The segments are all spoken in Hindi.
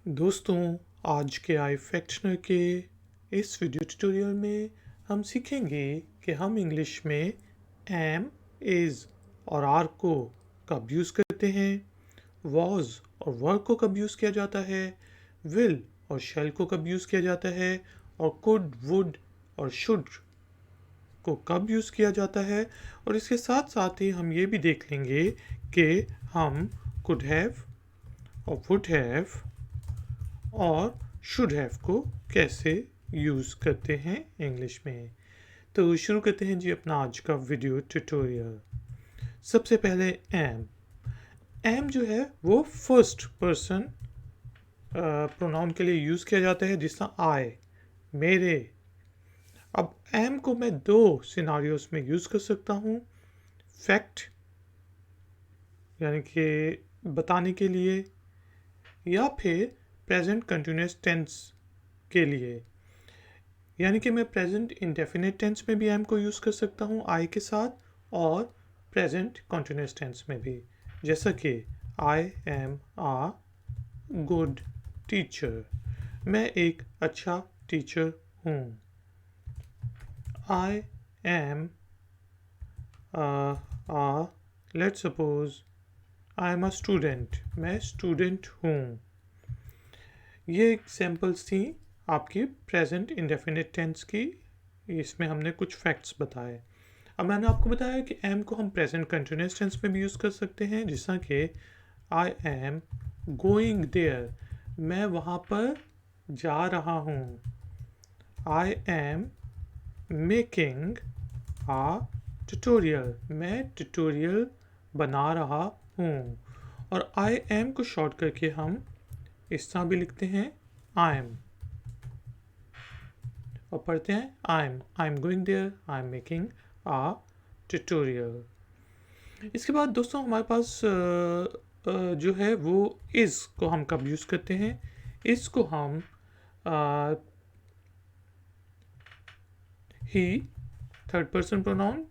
दोस्तों, आज के आई फैक्शनर के इस वीडियो ट्यूटोरियल में हम सीखेंगे कि हम इंग्लिश में एम, इज़ और आर को कब यूज़ करते हैं, वॉज और वर को कब यूज़ किया जाता है, विल और शैल को कब यूज़ किया जाता है और कुड, वुड और शुड को कब यूज़ किया जाता है। और इसके साथ साथ ही हम ये भी देख लेंगे कि हम कुड हैव और वुड हैव और शुड हैव को कैसे यूज़ करते हैं इंग्लिश में। तो शुरू करते हैं जी अपना आज का वीडियो ट्यूटोरियल। सबसे पहले एम जो है वो फर्स्ट पर्सन प्रोनाउन के लिए यूज़ किया जाता है, जिस तरह आई, मेरे। अब एम को मैं दो सिनारियोस में यूज़ कर सकता हूँ। फैक्ट यानी कि बताने के लिए, या फिर प्रेजेंट कंटिन्यूस टेंस के लिए, यानी कि मैं प्रेजेंट इंडेफिनिट टेंस में भी एम को यूज़ कर सकता हूँ आई के साथ, और प्रेजेंट कंटिन्यूस टेंस में भी, जैसा कि I am a good teacher, मैं एक अच्छा टीचर हूँ। I am let's suppose I am a student, मैं स्टूडेंट हूँ। ये एग्जाम्पल्स थी आपकी प्रेजेंट इंडेफिनिट टेंस की। इसमें हमने कुछ फैक्ट्स बताए। अब मैंने आपको बताया कि एम को हम प्रेजेंट कंटिन्यूस टेंस में भी यूज़ कर सकते हैं, जिसका कि आई एम गोइंग देयर, मैं वहाँ पर जा रहा हूँ। I am making a tutorial, मैं ट्यूटोरियल बना रहा हूँ। और आई एम को शॉर्ट करके हम इस तरह भी लिखते हैं, आई एम, और पढ़ते हैं I am going there, I am making a tutorial. इसके बाद दोस्तों हमारे पास जो है वो इज़ को हम कब यूज़ करते हैं। इज़ को हम ही, थर्ड पर्सन प्रोनाउन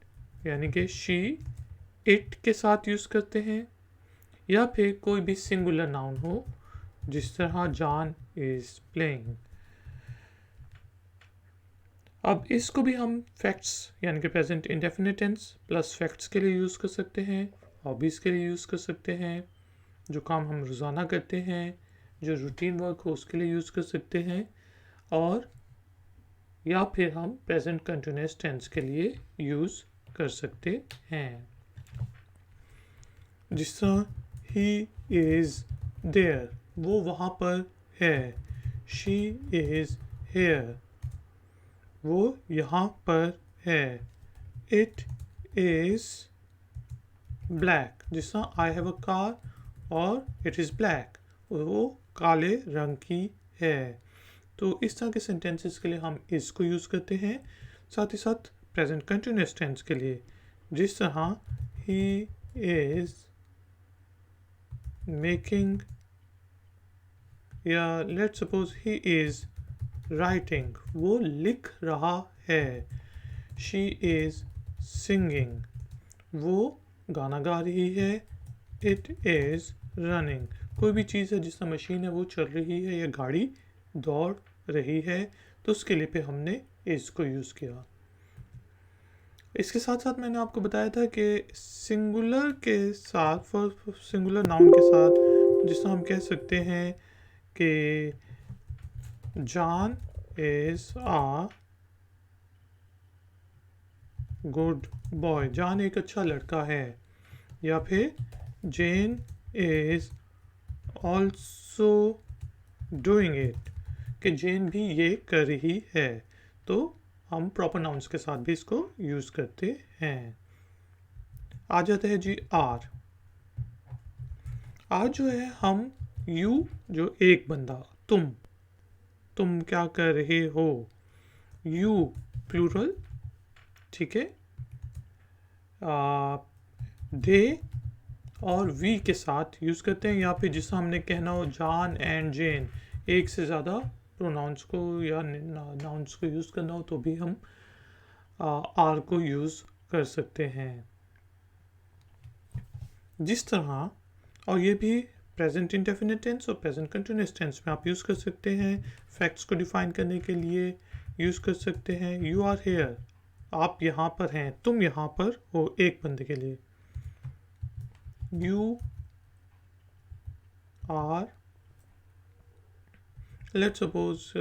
यानी कि शी, इट के साथ यूज़ करते हैं, या फिर कोई भी सिंगुलर नाउन हो, जिस तरह जॉन इज़ प्लेइंग। अब इसको भी हम फैक्ट्स यानी कि present indefinite tens plus facts के लिए यूज़ कर सकते हैं, हॉबीज़ के लिए यूज़ कर सकते हैं, जो काम हम रोज़ाना करते हैं, जो रूटीन वर्क हो उसके लिए यूज़ कर सकते हैं, और या फिर हम प्रेजेंट कंटिन्यूस टेंस के लिए यूज़ कर सकते हैं, जिस तरह ही इज़ देयर, वो वहाँ पर है। शी इज़ हेयर, वो यहाँ पर है। इट इज़ ब्लैक, जिस तरह आई हैव अ कार और इट इज़ ब्लैक, वो काले रंग की है। तो इस तरह के सेंटेंसेस के लिए हम इज़ को यूज़ करते हैं, साथ ही साथ प्रेजेंट कंटिन्यूस टेंस के लिए, जिस तरह ही इज़ मेकिंग, या let's suppose he is writing, वो लिख रहा है। शी इज़ सिंगिंग, वो गाना गा रही है। इट इज़ रनिंग, कोई भी चीज़ है जिस तरह मशीन है वो चल रही है या गाड़ी दौड़ रही है, तो उसके लिए पे हमने इज़ को यूज़ किया। इसके साथ साथ मैंने आपको बताया था कि सिंगुलर के साथ, सिंगुलर नाउन के साथ, जिस तरह हम कह सकते हैं कि John is a good boy, John एक अच्छा लड़का है, या फिर Jane is also doing it, कि जेन भी ये कर रही है। तो हम प्रॉपर नाउन्स के साथ भी इसको यूज़ करते हैं। आ जाता है जी आर। आर जो है हम यू, जो एक बंदा, तुम क्या कर रहे हो, यू प्लूरल, ठीक है। दे और वी के साथ यूज़ करते हैं, या फिर जिससे हमने कहना हो जॉन एंड जेन, एक से ज़्यादा प्रोनाउंस को या नाउन्स को यूज़ करना हो तो भी हम आर को यूज़ कर सकते हैं, जिस तरह। और ये भी प्रेजेंट इंडेफिनिट टेंस और प्रेजेंट कंटिन्यूअस टेंस में आप यूज़ कर सकते हैं। फैक्ट्स को डिफाइन करने के लिए यूज़ कर सकते हैं। यू आर हेयर, आप यहाँ पर हैं, तुम यहाँ पर हो, एक बंदे के लिए। You are, let's suppose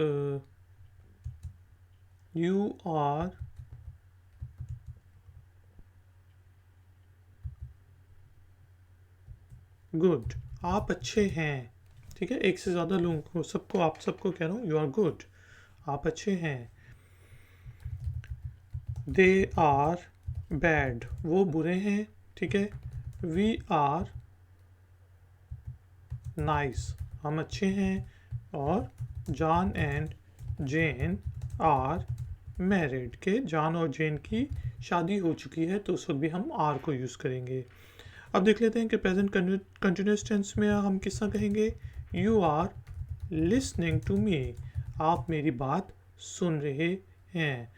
you are good, आप अच्छे हैं। ठीक है, एक से ज़्यादा लोगों को, सबको, आप सबको कह रहा हूँ यू आर गुड, आप अच्छे हैं। दे आर बैड, वो बुरे हैं। ठीक है, वी आर नाइस, हम अच्छे हैं। और John and Jane are married, के जॉन और जेन की शादी हो चुकी है, तो उस वक्त भी हम आर को यूज़ करेंगे। अब देख लेते हैं कि प्रेजेंट कंटिन्यूअस टेंस में हम किस तरह कहेंगे। You are listening to me, आप मेरी बात सुन रहे हैं।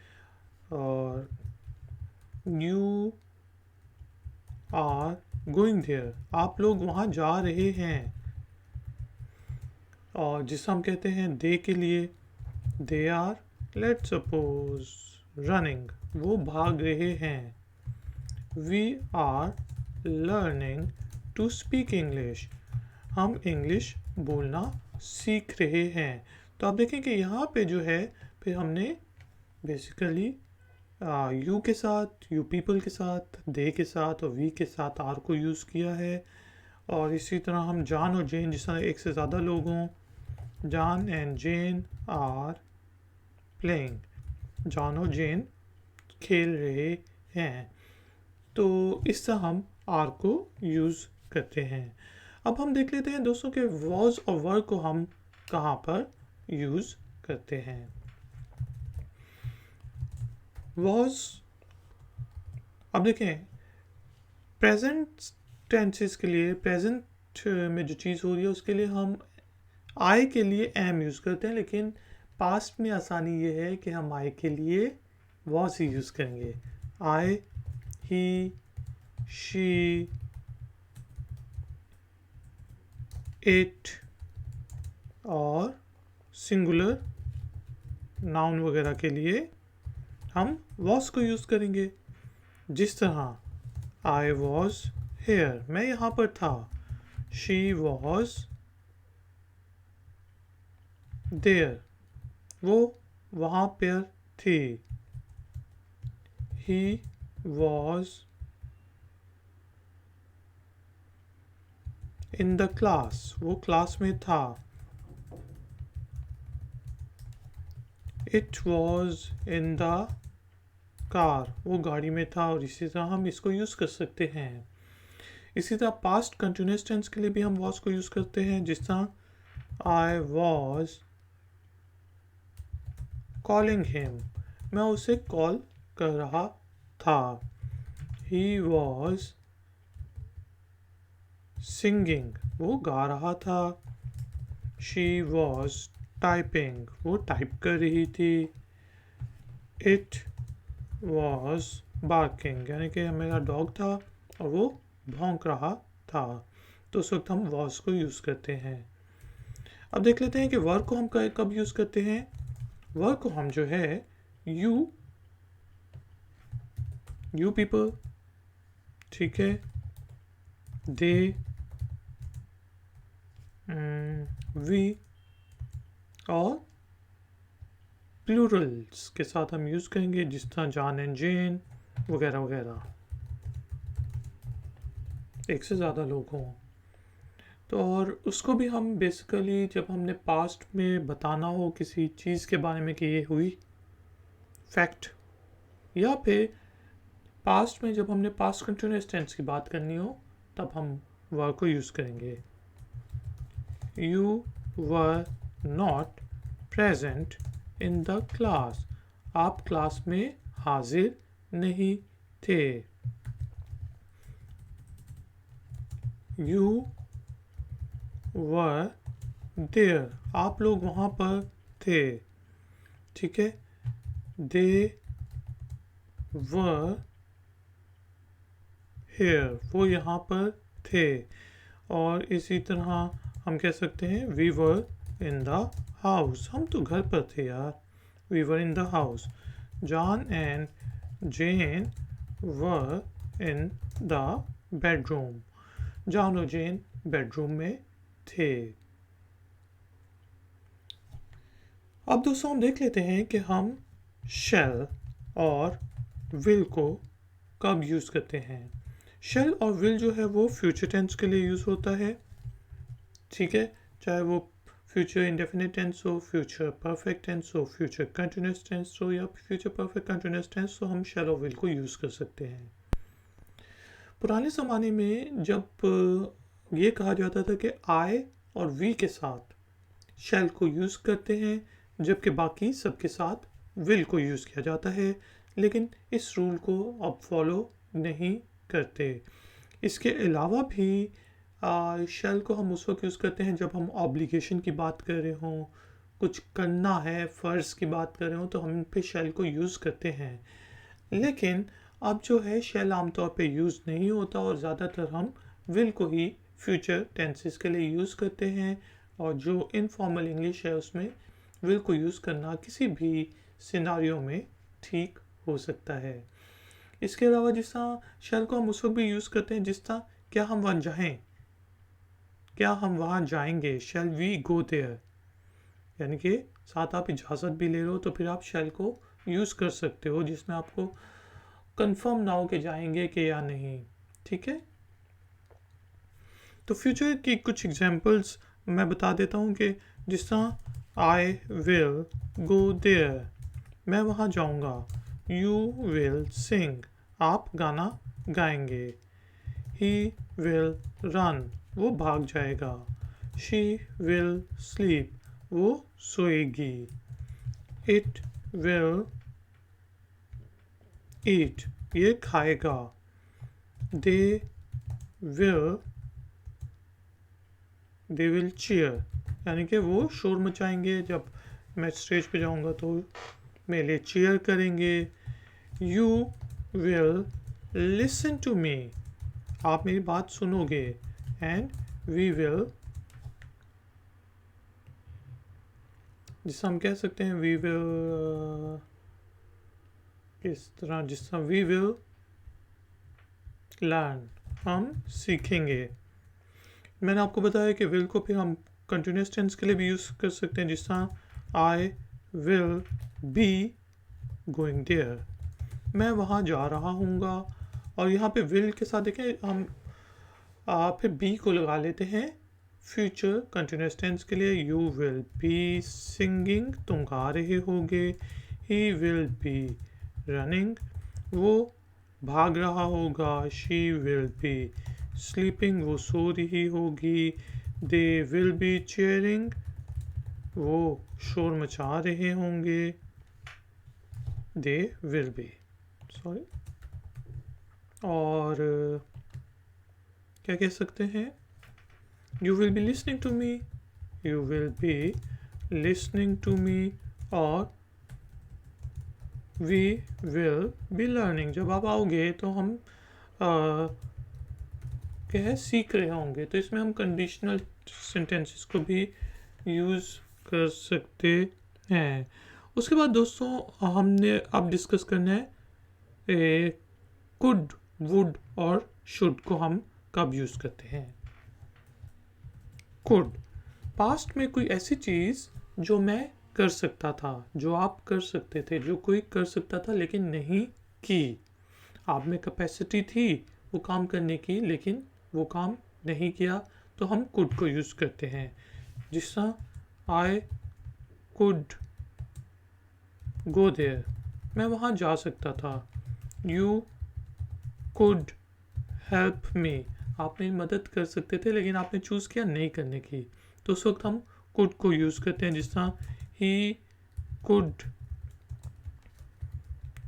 और यू आर गोइंग देयर, आप लोग वहाँ जा रहे हैं। और जिसे हम कहते हैं दे के लिए, they are, let's suppose running, वो भाग रहे हैं। We are learning to speak English, हम इंग्लिश बोलना सीख रहे हैं। तो आप देखें कि यहाँ पे जो है, फिर हमने बेसिकली यू के साथ, यू पीपल के साथ, दे के साथ और वी के साथ आर को यूज़ किया है। और इसी तरह हम जॉन और जेन, जिस तरह एक से ज़्यादा लोग हों, John and Jane are playing, John और जेन खेल रहे हैं। तो इस तरह हम आर को यूज़ करते हैं। अब हम देख लेते हैं दोस्तों के वॉज और वर को हम कहाँ पर यूज़ करते हैं। वॉज, अब देखें प्रेजेंट टेंसेस के लिए, प्रेजेंट में जो चीज़ हो रही है उसके लिए हम आई के लिए एम यूज़ करते हैं, लेकिन पास्ट में आसानी ये है कि हम आई के लिए वॉज ही यूज़ करेंगे। आई, ही, शी, इट, और सिंगुलर नाउन वगैरह के लिए हम वॉज को यूज़ करेंगे। जिस तरह आई वॉज हेयर, मैं यहाँ पर था। शी वॉज देयर, वो वहाँ पर थी। He was in the class, वो क्लास में था। It was in the car, वो गाड़ी में था। और इसी तरह हम इसको यूज़ कर सकते हैं। इसी तरह पास्ट कंटिन्यूअस टेंस के लिए भी हम वॉज को यूज़ करते हैं। जिस तरह आई वॉज कॉलिंग हिम, मैं उसे कॉल कर रहा था। ही वॉज सिंगिंग, वो गा रहा था। शी वॉज टाइपिंग, वो टाइप कर रही थी। इट वॉज बार्किंग, यानी कि मेरा डॉग था और वो भौंक रहा था। तो उस वक्त हम वॉज को यूज़ करते हैं। अब देख लेते हैं कि वर्ब को हम कब यूज़ करते हैं। वर्ब को हम जो है यू पीपल, ठीक है, दे, वी और प्लूरल्स के साथ हम यूज़ करेंगे, जिस तरह जॉन एंड जेन वगैरह वगैरह, एक से ज़्यादा लोग हों। तो और उसको भी हम बेसिकली जब हमने पास्ट में बताना हो किसी चीज़ के बारे में कि ये हुई फैक्ट, या फिर पास्ट में जब हमने पास्ट कंटिन्यूअस टेंस की बात करनी हो, तब हम वर्ब को यूज़ करेंगे। You were not present in the class, आप क्लास में हाजिर नहीं थे। यू वर देयर, आप लोग वहाँ पर थे। ठीक है, दे वर हेयर, वो यहाँ पर थे। और इसी तरह हम कह सकते हैं we were in the house, हम तो घर पर थे यार। We were in the house. John and Jane were in the bedroom, John और जेन बेडरूम में थे। अब दोस्तों हम देख लेते हैं कि हम शैल और विल को कब यूज़ करते हैं। शैल और विल जो है वो फ्यूचर टेंस के लिए यूज़ होता है, ठीक है, चाहे वो फ्यूचर इंडेफिनिट टेंस हो, फ्यूचर परफेक्ट टेंस हो, फ्यूचर कंटिन्यूस टेंस हो या फ्यूचर परफेक्ट कंटिन्यूस टेंस हो, हम शैल और विल को यूज़ कर सकते हैं। पुराने ज़माने में जब ये कहा जाता था कि आई और वी के साथ शैल को यूज़ करते हैं, जबकि बाकी सबके साथ विल को यूज़ किया जाता है, लेकिन इस रूल को अब फॉलो नहीं करते। इसके अलावा भी शैल को हम उस वक्त यूज़ करते हैं जब हम ऑब्लिगेशन की बात कर रहे हों, कुछ करना है, फ़र्ज़ की बात कर रहे हों, तो हम इन पे शैल को यूज़ करते हैं। लेकिन अब जो है शैल आमतौर पे यूज़ नहीं होता और ज़्यादातर हम विल को ही फ्यूचर टेंसेस के लिए यूज़ करते हैं, और जो इनफॉर्मल इंग्लिश है उसमें विल को यूज़ करना किसी भी सिनारियो में ठीक हो सकता है। इसके अलावा जिस तरह शैल को हम उस वक्त भी यूज़ करते हैं जिस तरह क्या हम वहाँ जाएं, क्या हम वहाँ जाएंगे, शैल वी गो देयर, यानी कि साथ आप इजाज़त भी ले लो तो फिर आप शैल को यूज़ कर सकते हो जिसमें आपको कंफर्म ना हो कि जाएंगे कि या नहीं, ठीक है। तो फ्यूचर की कुछ एग्जांपल्स मैं बता देता हूँ कि जिस तरह आई विल गो देयर, मैं वहाँ जाऊँगा। यू विल सिंग, आप गाना गाएंगे। ही विल रन, वो भाग जाएगा। शी विल स्लीप, वो सोएगी। इट विल ईट, ये खाएगा। दे विल चीयर, यानी कि वो शोर मचाएंगे, जब मैं स्टेज पे जाऊंगा तो मेरे लिए चीयर करेंगे। You will listen to me, आप मेरी बात सुनोगे। एंड वी विल, जिससे हम कह सकते हैं वी विल किस तरह, जिस तरह वी विल लर्न, हम सीखेंगे। मैंने आपको बताया कि विल को फिर हम कंटिन्यूस टेंस के लिए भी यूज़ कर सकते हैं, जिस तरह I will be going there, मैं वहाँ जा रहा हूँगा। और यहाँ पे विल के साथ देखें हम फिर बी को लगा लेते हैं फ्यूचर कंटिन्यूस टेंस के लिए। यू विल बी सिंगिंग, तुम गा रहे होगे। ही विल बी रनिंग, वो भाग रहा होगा। शी विल बी स्लीपिंग, वो सो रही होगी। दे विल बी चेयरिंग, वो शोर मचा रहे होंगे। दे विल बी, सॉरी, और क्या कह सकते हैं, you will be listening to me, you will be listening to me, और वी विल बी लर्निंग, जब आप आओगे तो हम क्या है, सीख रहे होंगे। तो इसमें हम कंडीशनल सेंटेंसेस को भी यूज़ कर सकते हैं। उसके बाद दोस्तों हमने अब डिस्कस करना है कुड, वुड और शुड को हम कब यूज़ करते हैं। कुड, पास्ट में कोई ऐसी चीज़ जो मैं कर सकता था, जो आप कर सकते थे, जो कोई कर सकता था लेकिन नहीं की। आप में कैपेसिटी थी वो काम करने की लेकिन वो काम नहीं किया, तो हम कुड को यूज़ करते हैं। जिस तरह आई कुड गो देयर, मैं वहाँ जा सकता था। यू कुड हेल्प मी, आप मेरी मदद कर सकते थे लेकिन आपने चूज़ किया नहीं करने की, तो उस वक्त हम कुड को यूज़ करते हैं। जिस तरह ही कुड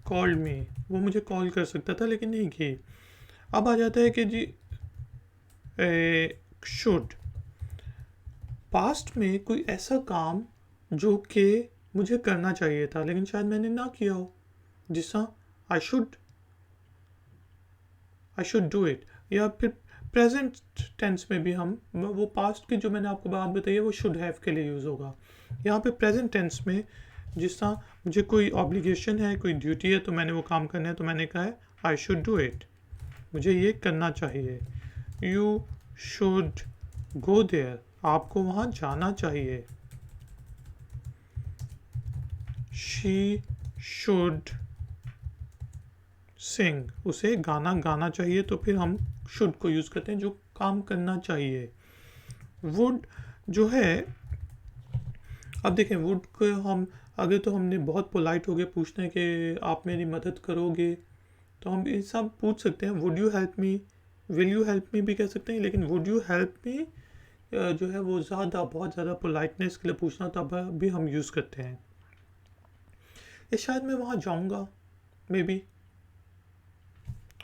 कॉल्ड मी, वो मुझे कॉल कर सकता था लेकिन नहीं की। अब आ जाता है कि जी शुड, पास्ट में कोई ऐसा काम जो कि मुझे करना चाहिए था लेकिन शायद मैंने ना किया हो, जिस तरह आई शुड डू इट, या फिर प्रेजेंट टेंस में भी हम वो पास्ट की जो मैंने आपको बात बताई है वो शुड हैव के लिए यूज़ होगा। यहाँ पे प्रेजेंट टेंस में जिस तरह मुझे कोई ऑब्लिगेशन है, कोई ड्यूटी है, तो मैंने वो काम करना है, तो मैंने कहा है आई शुड डू इट, मुझे ये करना चाहिए। यू शुड गो देयर, आपको वहाँ जाना चाहिए। शी शुड सिंग, उसे गाना गाना चाहिए, तो फिर हम शुड को यूज़ करते हैं, जो काम करना चाहिए। वुड जो है, अब देखें वुड को हम अगर तो हमने बहुत पोलाइट हो गए पूछना है कि आप मेरी मदद करोगे, तो हम ये सब पूछ सकते हैं। Would you help me, will you help me भी कह सकते हैं, लेकिन वुड यू हेल्प मी जो है वो बहुत ज़्यादा पोलाइटनेस के लिए पूछना, तब भी हम यूज़ करते हैं। या शायद मैं वहाँ जाऊँगा, maybe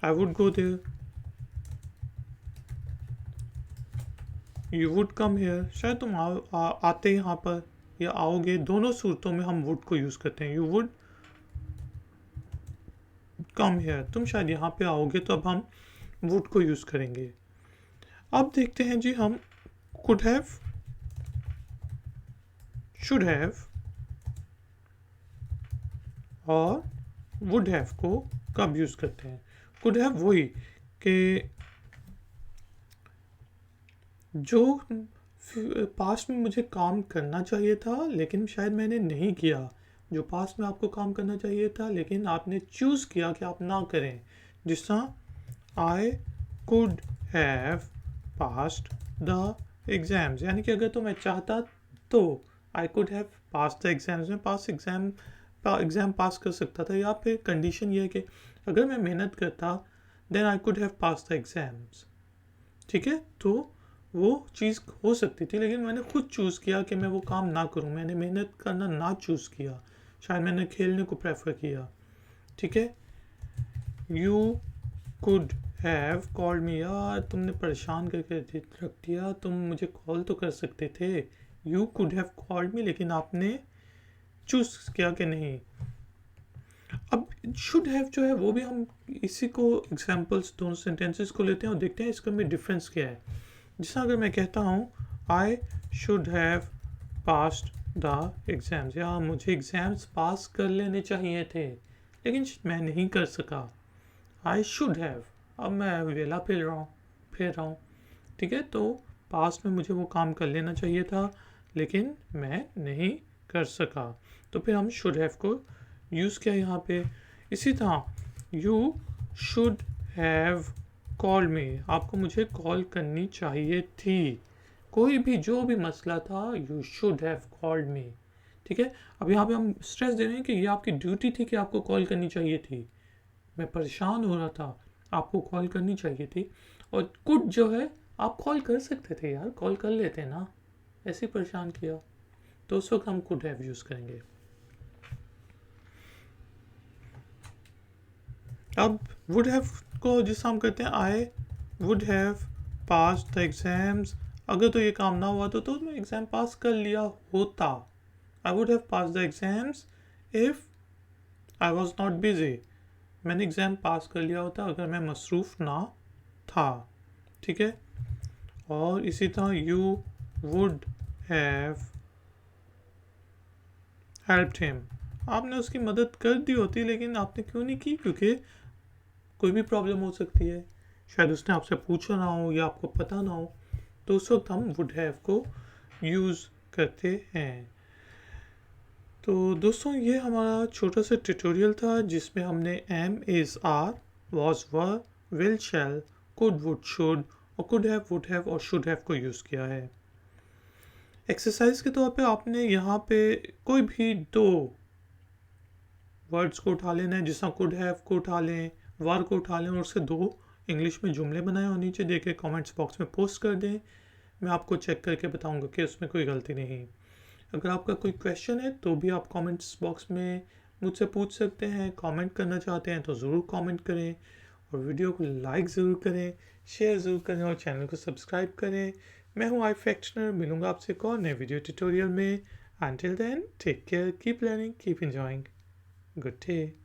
I would go there, you would come here, शायद तुम आते यहाँ पर या आओगे, दोनों सूरतों में हम वुड को यूज़ करते हैं। यू वुड कम हेयर, तुम शायद यहाँ पे आओगे, तो अब हम वुड को यूज़ करेंगे। अब देखते हैं जी हम कुड हैव, शुड हैव और वुड हैव को कब यूज़ करते हैं। कुड हैव वही कि जो पास्ट में मुझे काम करना चाहिए था लेकिन शायद मैंने नहीं किया, जो पास्ट में आपको काम करना चाहिए था लेकिन आपने चूज़ किया कि आप ना करें। जिस तरह आई could have passed the exams, यानी कि अगर तो मैं चाहता तो आई could have pass the exams, में पास एग्ज़ाम पास कर सकता था। या फिर कंडीशन ये है कि अगर मैं मेहनत करता then I could have pass the exams. ठीक है, तो वो चीज़ हो सकती थी, लेकिन मैंने खुद चूज़ किया कि मैं वो काम ना करूं, मैंने मेहनत करना ना चूज़ किया, शायद मैंने खेलने को प्रेफर किया। ठीक है, you could have called me, यार तुमने परेशान करके रख दिया, तुम मुझे कॉल तो कर सकते थे। You could have called me, लेकिन आपने चूज़ किया कि नहीं। अब शुड हैव जो है वो भी हम इसी को एग्जाम्पल्स दोनों सेंटेंसेस को लेते हैं और देखते हैं इसका में डिफरेंस क्या है। जैसा अगर मैं कहता हूँ I should have passed the exams, या मुझे एग्ज़ाम्स पास कर लेने चाहिए थे लेकिन मैं नहीं कर सका। आई शुड हैव, अब मैं वेला फिर रहा हूँ। ठीक है, तो पास्ट में मुझे वो काम कर लेना चाहिए था लेकिन मैं नहीं कर सका, तो फिर हम शुड हैव को यूज़ किया यहाँ पे। इसी तरह यू शुड हैव कॉल मी, आपको मुझे कॉल करनी चाहिए थी, कोई भी जो भी मसला था you should have called me. ठीक है, अब यहाँ पे हम स्ट्रेस दे रहे हैं कि ये आपकी ड्यूटी थी कि आपको कॉल करनी चाहिए थी, मैं परेशान हो रहा था, आपको कॉल करनी चाहिए थी। और कुड जो है आप कॉल कर सकते थे यार, कॉल कर लेते ना, ऐसे परेशान किया, तो उस वक्त हम कुड हैव यूज़ करेंगे। अब वुड हैव को जिस हम कहते हैं I would have pass the exams, अगर तो ये काम ना हुआ तो मैं एग्ज़ाम पास कर लिया होता। I would have pass the exams if I was not busy, मैंने एग्ज़ाम पास कर लिया होता अगर मैं मसरूफ़ ना था। ठीक है, और इसी तरह you would have helped him, आपने उसकी मदद कर दी होती लेकिन आपने क्यों नहीं की, क्योंकि कोई भी प्रॉब्लम हो सकती है, शायद उसने आपसे पूछा ना हो या आपको पता ना हो, तो उस वक्त हम वुड हैव को यूज़ करते हैं। तो दोस्तों ये हमारा छोटा सा ट्यूटोरियल था जिसमें हमने am, is, are, was, were, will, shall, could, would, should और कुड हैव, वुड हैव और शुड हैव को यूज़ किया है। एक्सरसाइज के तौर पे आपने यहाँ पे कोई भी दो वर्ड्स को उठा लेना है, जिस तरह कुड हैव को उठा लें, वर को उठा लें और उससे दो इंग्लिश में जुमले बनाएं और नीचे दे के कॉमेंट्स बॉक्स में पोस्ट कर दें। मैं आपको चेक करके बताऊंगा कि उसमें कोई गलती नहीं। अगर आपका कोई क्वेश्चन है तो भी आप कमेंट्स बॉक्स में मुझसे पूछ सकते हैं, कमेंट करना चाहते हैं तो ज़रूर कमेंट करें और वीडियो को लाइक ज़रूर करें, शेयर ज़रूर करें और चैनल को सब्सक्राइब करें। मैं हूँ iFactioner, मिलूँगा आपसे एक और नए वीडियो ट्यूटोरियल में। Until then, take care, keep learning, keep enjoying. Good day.